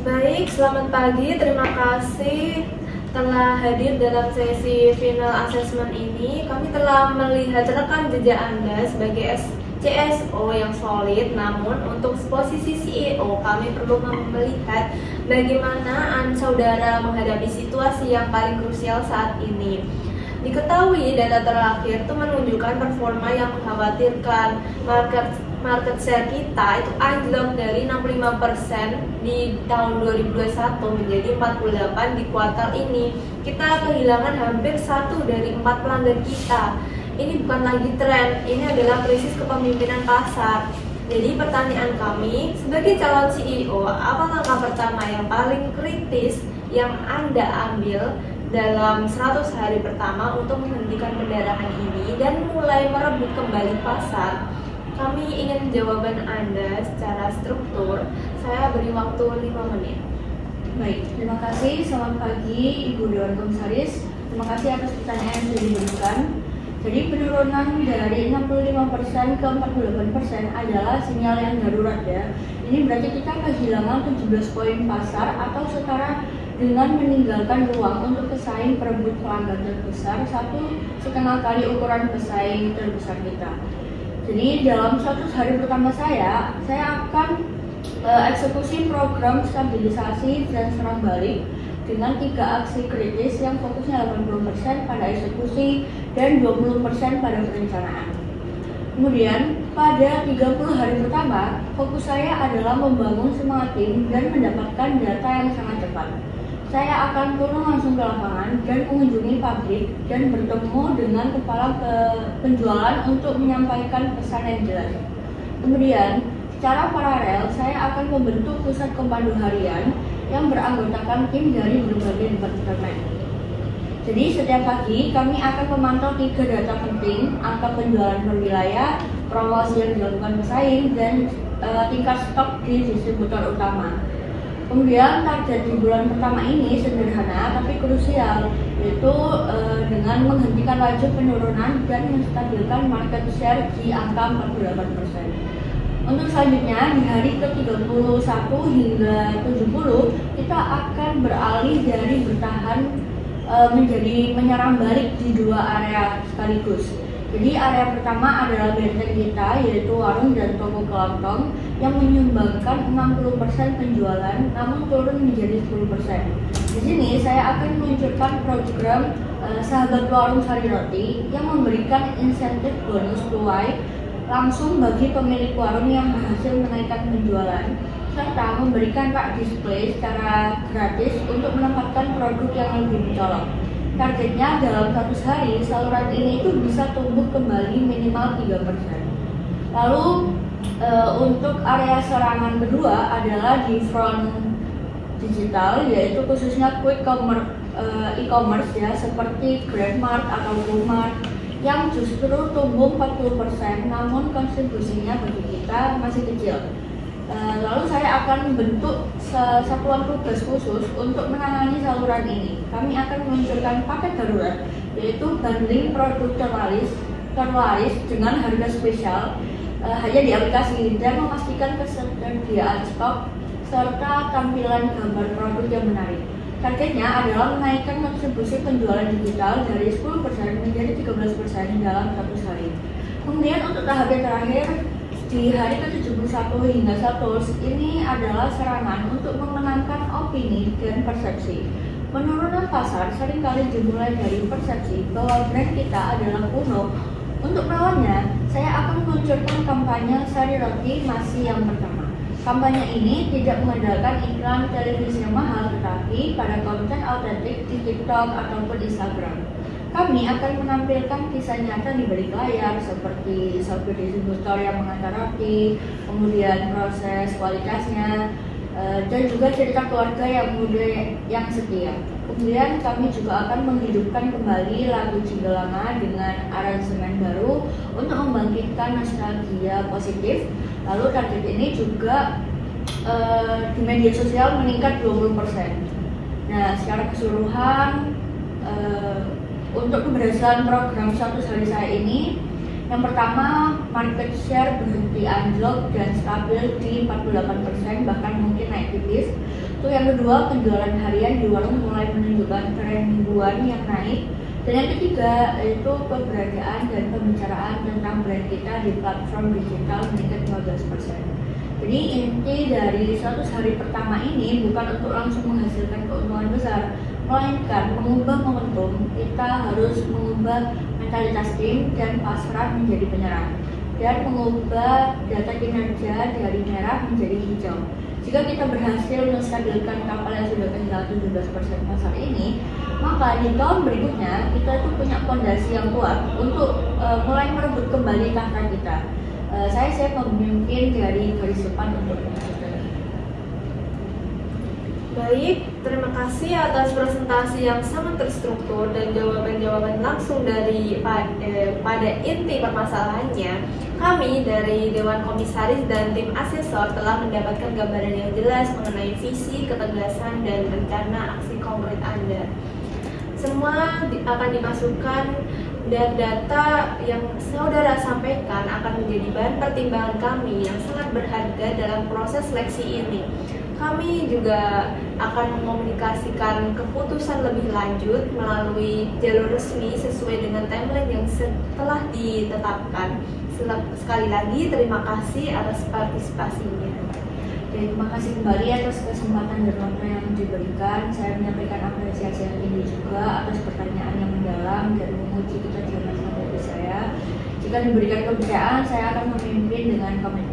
Baik, selamat pagi. Terima kasih telah hadir dalam sesi final assessment ini. Kami telah melihat rekam jejak Anda sebagai CSO yang solid, namun untuk posisi CEO kami perlu melihat bagaimana saudara menghadapi situasi yang paling krusial saat ini. Diketahui data terakhir itu menunjukkan performa yang mengkhawatirkan. Market share kita itu anjlok dari 65% di tahun 2021 menjadi 48% di kuartal ini. Kita kehilangan hampir 1 dari 4 pelanggan kita. Ini bukan lagi tren, ini adalah krisis kepemimpinan pasar. Jadi pertanyaan kami, sebagai calon CEO, apa langkah pertama yang paling kritis yang Anda ambil dalam 100 hari pertama untuk menghentikan pendarahan ini dan mulai merebut kembali pasar? Kami ingin jawaban Anda secara struktur. Saya beri waktu 5 menit. Baik, terima kasih. Selamat pagi Ibu Dewan Komisaris. Terima kasih atas pertanyaan yang sudah diberikan. Jadi penurunan dari 65% ke 48% adalah sinyal yang darurat ya. Ini berarti kita kehilangan 17 poin pasar atau setara dengan meninggalkan ruang untuk pesaing perebut pelanggan terbesar 1,5 kali ukuran pesaing terbesar kita. Jadi dalam 100 hari pertama saya akan eksekusi program stabilisasi dan serang balik dengan 3 aksi kritis yang fokusnya 80% pada eksekusi dan 20% pada perencanaan. Kemudian pada 30 hari pertama, fokus saya adalah membangun semangat tim dan mendapatkan data yang sangat cepat. Saya akan turun langsung ke lapangan dan mengunjungi pabrik dan bertemu dengan kepala penjualan untuk menyampaikan pesan yang jelas. Kemudian, secara paralel saya akan membentuk pusat komando harian yang beranggotakan tim dari berbagai departemen. Jadi setiap pagi kami akan memantau 3 data penting, angka penjualan per wilayah, promosi yang dilakukan pesaing, dan tingkat stok di distributor utama. Kemudian target di bulan pertama ini sederhana tapi krusial, yaitu dengan menghentikan laju penurunan dan menstabilkan market share di angka 48%. Untuk selanjutnya di hari ke-31 hingga 70 kita akan beralih dari bertahan menjadi menyerang balik di 2 area sekaligus. Jadi area pertama adalah benteng kita, yaitu warung dan toko kelontong yang menyumbangkan 60% penjualan namun turun menjadi 10%. Di sini saya akan meluncurkan program Sahabat Warung Sari Roti yang memberikan insentif bonus tuai langsung bagi pemilik warung yang berhasil menaikkan penjualan serta memberikan rak display secara gratis untuk menempatkan produk yang lebih mencolok. Targetnya dalam 100 hari saluran ini itu bisa tumbuh kembali minimal 3%. Lalu untuk area serangan kedua adalah di front digital, yaitu khususnya quick commerce e-commerce ya, seperti Grandmart atau Walmart yang justru tumbuh 40% namun kontribusinya bagi kita masih kecil. Lalu saya akan membentuk satuan tugas khusus untuk menangani saluran ini. Kami akan meluncurkan paket darurat, yaitu bundling produk terlaris dengan harga spesial hanya di aplikasi dan memastikan ketersediaan stok serta tampilan gambar produk yang menarik. Targetnya adalah menaikkan kontribusi penjualan digital dari 10% menjadi 13% dalam 100 hari. Kemudian untuk tahap yang terakhir di hari ke-71 hingga 100 ini adalah serangan untuk memenangkan opini dan persepsi. Penurunan pasar seringkali dimulai dari persepsi bahwa brand kita adalah kuno. Untuk melawannya, saya akan meluncurkan kampanye Sari Roti Masih yang pertama. Kampanye ini tidak mengandalkan iklan televisi yang mahal, tetapi pada konten autentik di TikTok ataupun Instagram. Kami akan menampilkan kisah nyata di balik layar seperti sopir distributor yang mengantar roti, kemudian proses kualitasnya, dan juga cerita keluarga yang muda yang setia. Kemudian kami juga akan menghidupkan kembali lagu Jingle Lama dengan aransemen baru untuk membangkitkan nostalgia positif. Lalu target ini juga di media sosial meningkat 20%. Nah, secara keseluruhan untuk keberhasilan program 100 hari saya ini, Yang pertama, market share berhenti anjlok dan stabil di 48%, bahkan mungkin naik tipis. Terus yang kedua, penjualan harian di warung mulai menunjukkan tren mingguan yang naik. Dan yang ketiga, yaitu keberadaan dan pembicaraan tentang brand kita di platform digital meningkat 15%. Jadi inti dari 100 hari pertama ini bukan untuk langsung menghasilkan keuntungan besar, melainkan mengubah momentum. Kita harus mengubah mentalitas tim dan pasrah menjadi penyerang, dan mengubah data kinerja dari merah menjadi hijau. Jika kita berhasil menstabilkan kapal yang sudah kehilangan 17% pasar ini, maka di tahun berikutnya kita itu punya fondasi yang kuat untuk mulai merebut kembali tahta kita. Saya siap memimpin dari garis depan untuk itu. Baik, terima kasih atas presentasi yang sangat terstruktur dan jawaban-jawaban langsung dari pada inti permasalahannya. Kami dari Dewan Komisaris dan tim asesor telah mendapatkan gambaran yang jelas mengenai visi, ketegasan, dan rencana aksi konkret Anda. Semua akan dimasukkan, dan data yang saudara sampaikan akan menjadi bahan pertimbangan kami yang sangat berharga dalam proses seleksi ini. Kami juga akan mengomunikasikan keputusan lebih lanjut melalui jalur resmi sesuai dengan timeline yang telah ditetapkan. Sekali lagi terima kasih atas partisipasinya. Terima kasih kembali atas kesempatan dan waktu yang diberikan. Saya menyampaikan apresiasi yang tinggi juga atas pertanyaan yang mendalam dan menguji ketajaman strategi saya. Jika diberikan kepercayaan, saya akan memimpin dengan komitmen